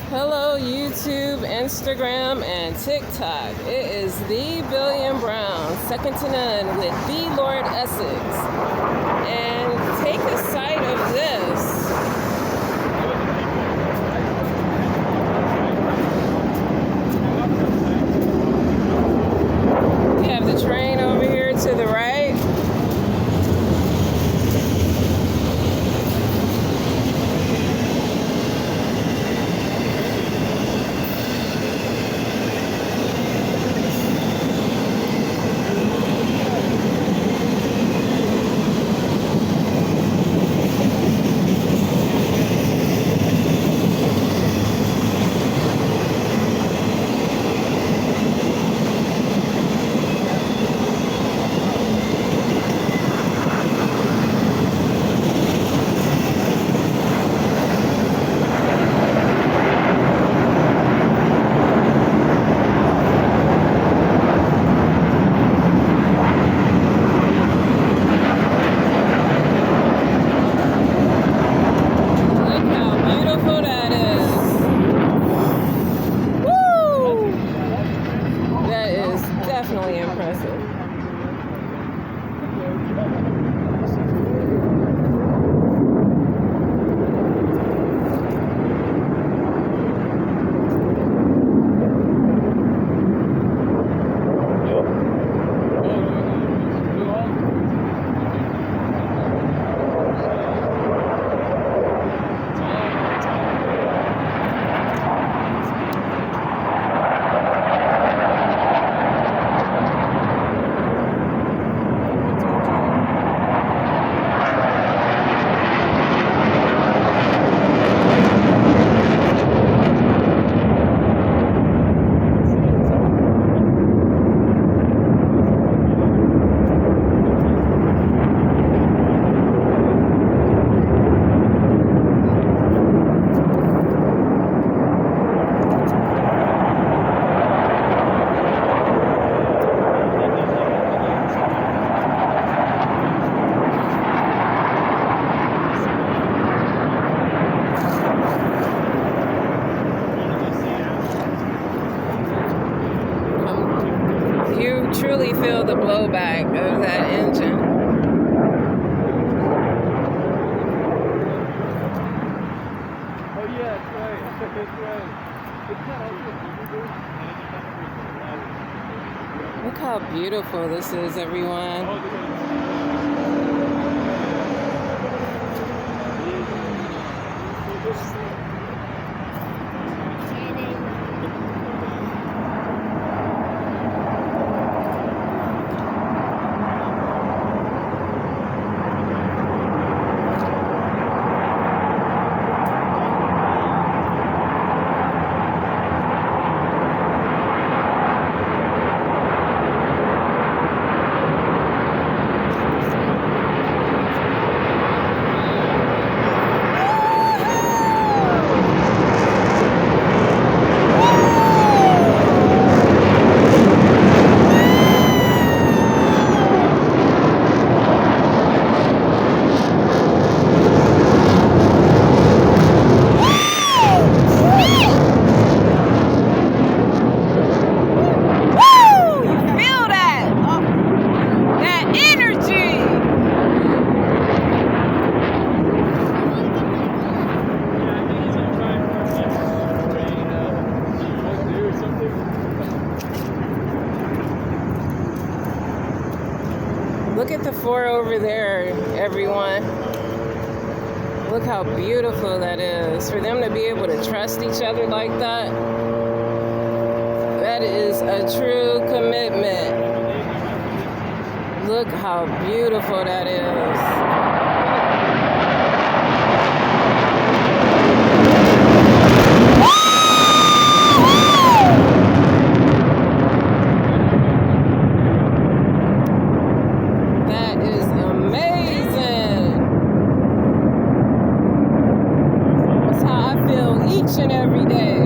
Hello, YouTube, Instagram, and TikTok. It is the Billion Brown, second to none, with the Lord Essex. And take a sight of this. We have the train over here to the right. Definitely impressive. You truly feel the blowback of that engine. Oh yeah, that's right. That's right. Look how beautiful this is, everyone. Look at the 4 over there, everyone. Look how beautiful that is. For them to be able to trust each other like that, that is a true commitment. Look how beautiful that is. Each and every day.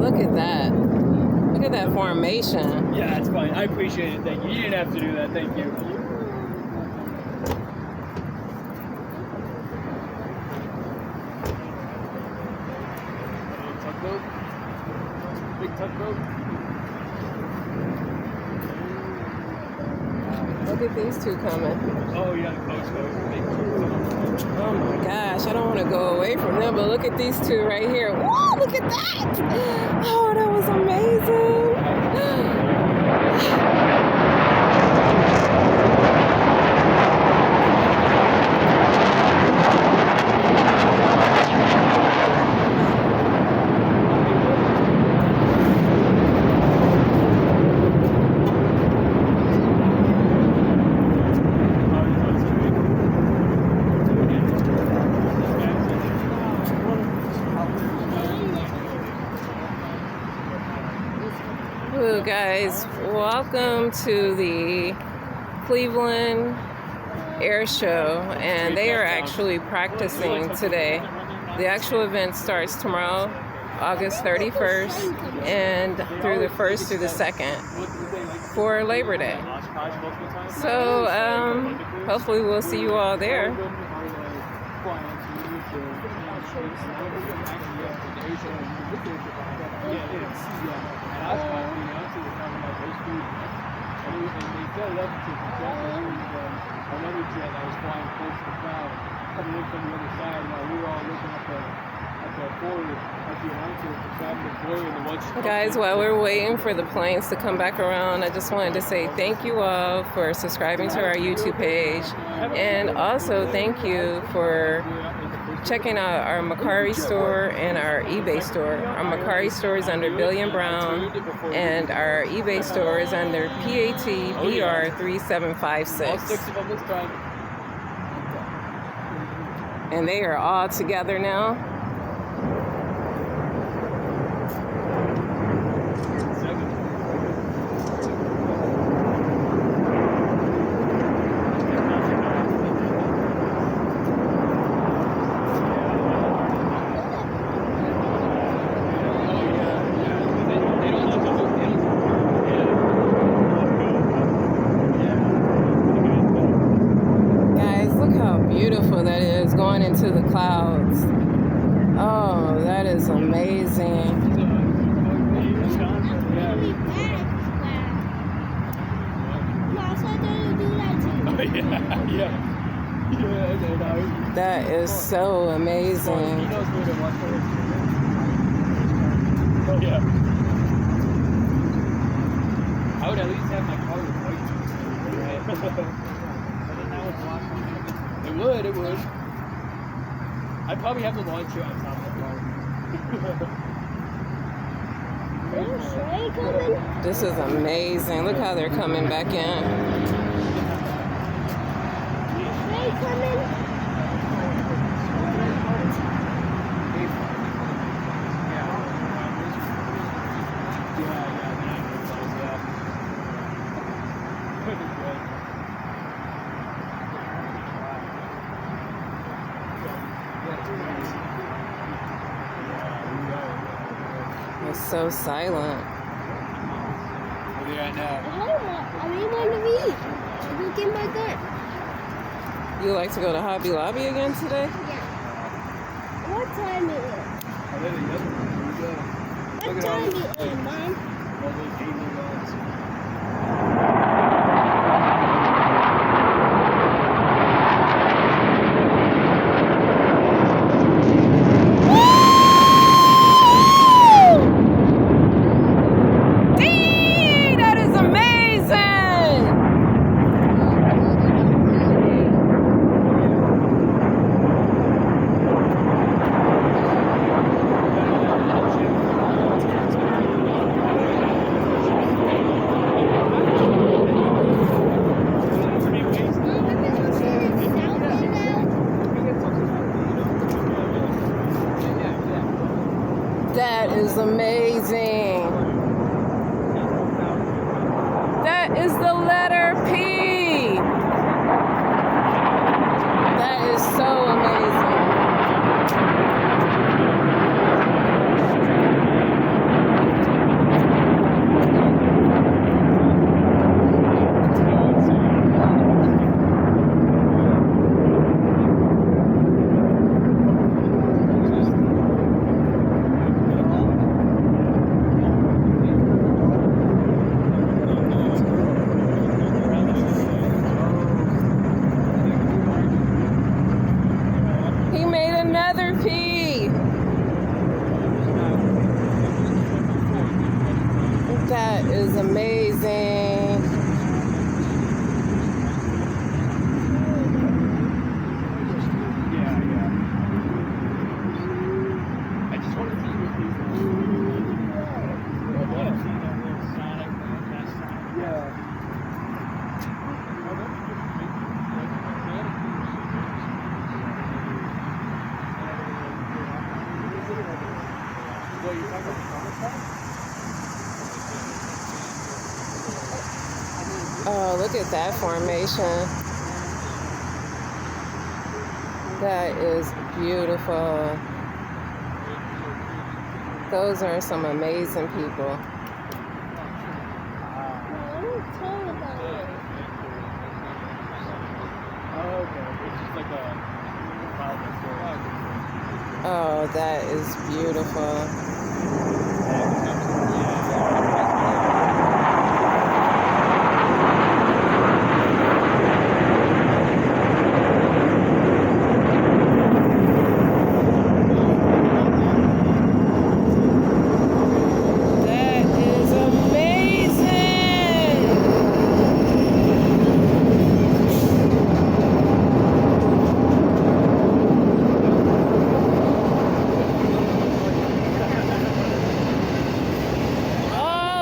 Look at that. Look at that formation. Yeah, that's fine. I appreciate it. Thank you. You didn't have to do that. Thank you. Look at these two coming. Oh yeah, the coach. Oh my gosh, I don't want to go away from them, but look at these two right here. Whoa, look at that! Oh, that was amazing. Hello guys, welcome to the Cleveland Air Show, and they are actually practicing today. The actual event starts tomorrow, August 31st, and through the 1st through the 2nd for Labor Day. So hopefully we'll see you all there. Another jet that was flying close to the crowd coming in from the other side. We were all looking at the forward, at the announcer, the traveling glory, and the ones. Guys, while we're waiting for the planes to come back around, I just wanted to say thank you all for subscribing to our YouTube page, and also thank you for checking out our Macari store and our eBay store. Our Macari store is under Billy and Brown, and our eBay store is under PATBR3756. And they are all together now. Beautiful that is, going into the clouds. Oh, that is amazing. That is so amazing. I would at least have my car with white. It would. I'd probably have the launcher on top of the car. This is amazing. Look how they're coming back in. It's so silent. Where are they at now? I really want to eat. Go get my gun. You like to go to Hobby Lobby again today? Yeah. What time it is? What time it is, Mom? at that formation. That is beautiful. Those are some amazing people. Oh, that is beautiful.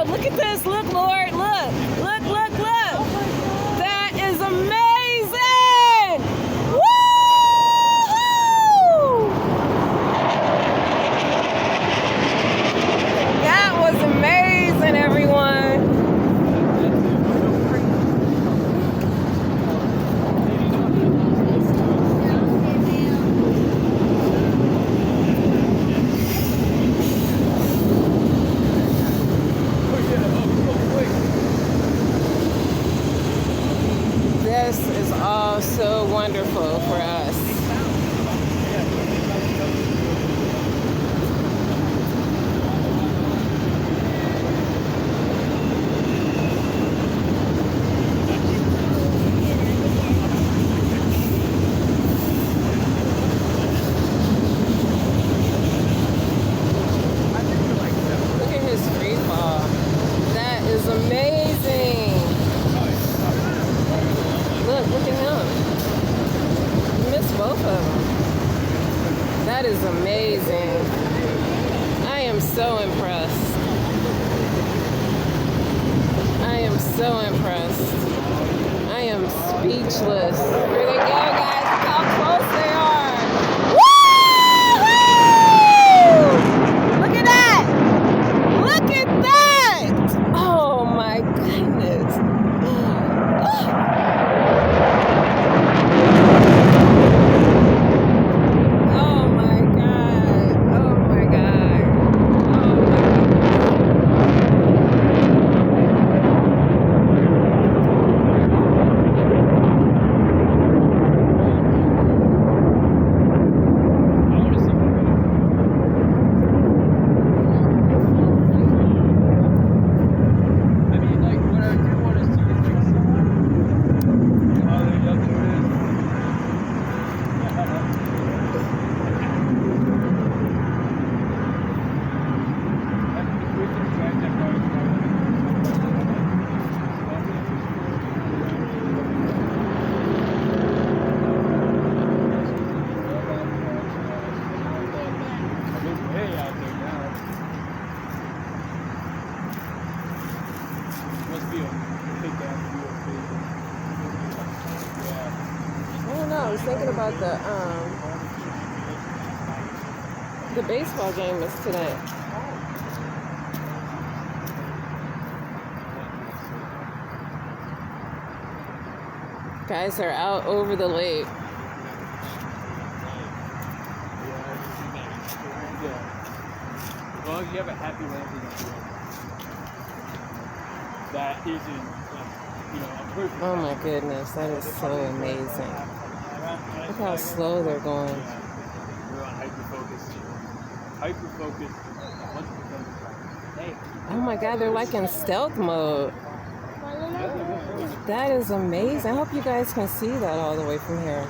Look at this. Look, Lord. Look. Look, look, look. That is amazing. Woo! That was amazing, everyone. This is all so wonderful for us. Look at his free fall. That is amazing. Look at him. You missed both of them. That is amazing. I am so impressed. I am so impressed. I am speechless. Here they go, guys. Look how close they are. Woo! Look at that. Look at that. Oh my goodness. I was thinking about the baseball game is today. Guys are out over the lake. Well, you have a happy landing that isn't, a perfect. Oh my goodness, that is so amazing. Look how slow they're going. We're on hyper-focus. Hyper-focus. Hey. Oh my God, they're like in stealth mode. That is amazing. I hope you guys can see that all the way from here.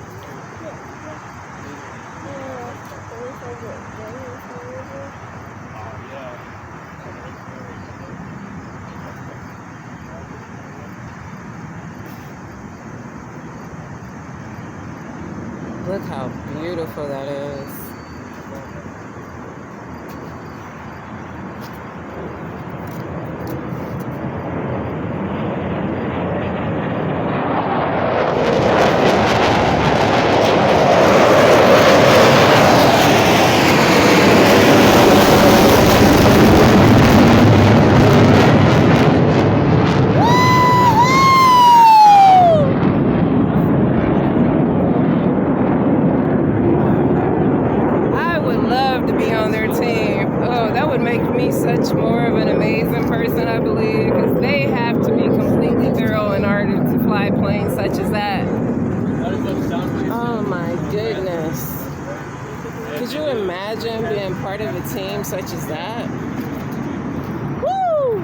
Look how beautiful that is. such as that. Not as much sound waves. Oh my goodness. Could you imagine being part of a team such as that? Woo!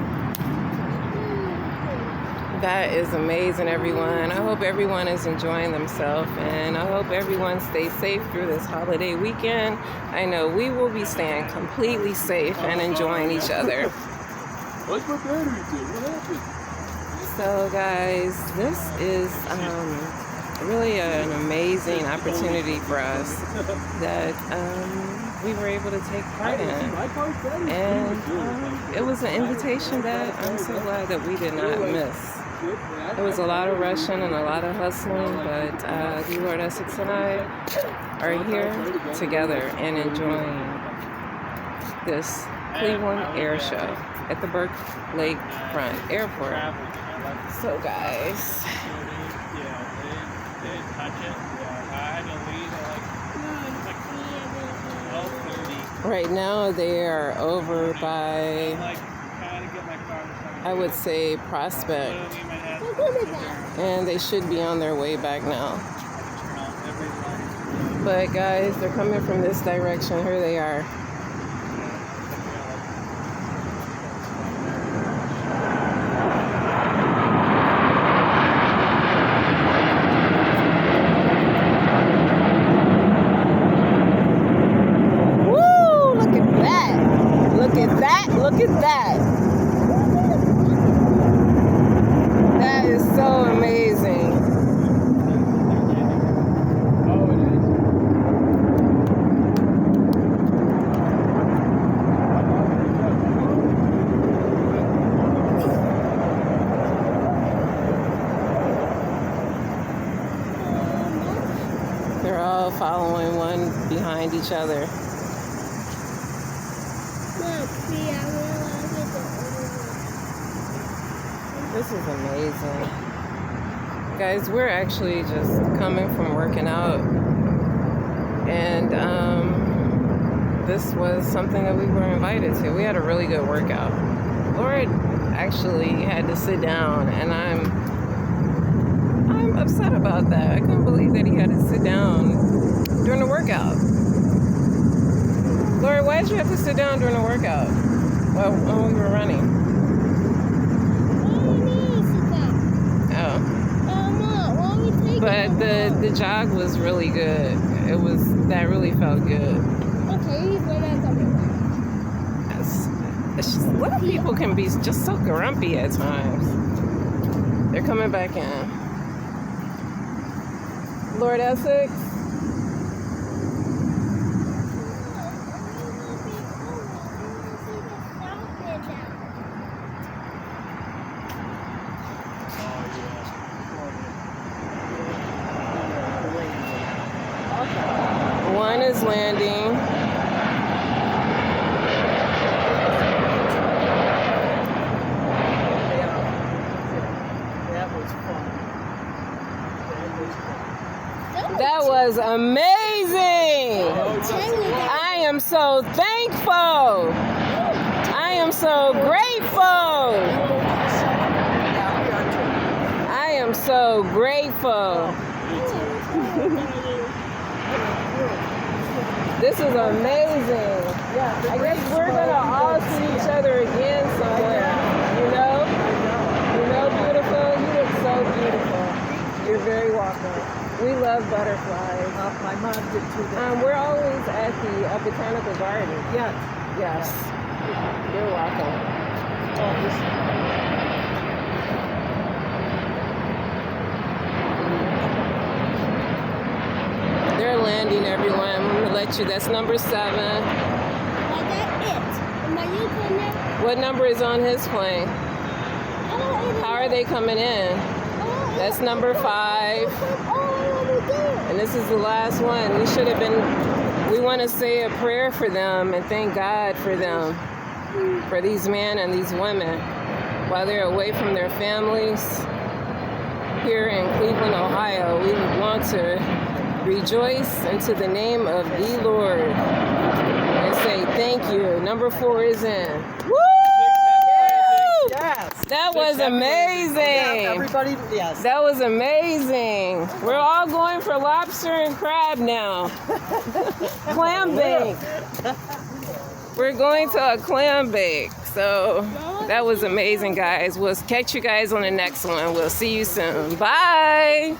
That is amazing, everyone. I hope everyone is enjoying themselves, and I hope everyone stays safe through this holiday weekend. I know we will be staying completely safe and enjoying each other. What's my battery do? What happened? So guys, this is really an amazing opportunity for us that we were able to take part in. And it was an invitation that I'm so glad that we did not miss. There was a lot of rushing and a lot of hustling, but the Lord Essex and I are here together and enjoying this Cleveland Air Show at the Burke Lakefront Airport. So guys, right now they are over by, I would say, Prospect, and they should be on their way back now. But guys, they're coming from this direction. Here they are. Look at that. That is so amazing. Oh, it is. They're all following one behind each other. This is amazing. Guys, we're actually just coming from working out. And this was something that we were invited to. We had a really good workout. Lord actually had to sit down, and I'm upset about that. I couldn't believe that he had to sit down during the workout. Lord, why did you have to sit down during the workout? Well, when we were running. But the jog was really good. That really felt good. Okay, when I'm coming back. It's just, little people can be just so grumpy at times. They're coming back in. Lord Essex. One is landing. That was amazing. I am so thankful. I am so grateful. I am so grateful. This is amazing. I guess we're gonna all see each other again somewhere. You know, beautiful. You look so beautiful. You're very welcome. We love butterflies. My mom did too. We're always at the botanical garden. Yes. Yes. You're welcome. They're landing, everyone. I'm gonna let you. That's number 7. That's it. Am I you coming there? What number is on his plane? How are they coming in? That's number 5. And this is the last one. We want to say a prayer for them and thank God for them, for these men and these women, while they're away from their families here in Cleveland, Ohio. We want to rejoice into the name of the Lord and say thank you. Number 4 is in. Woo! Yes. That That was amazing. Yeah, everybody, yes. That was amazing. We're all going for lobster and crab now. Clam bake. We're going to a clam bake. So that was amazing, guys. We'll catch you guys on the next one. We'll see you soon. Bye.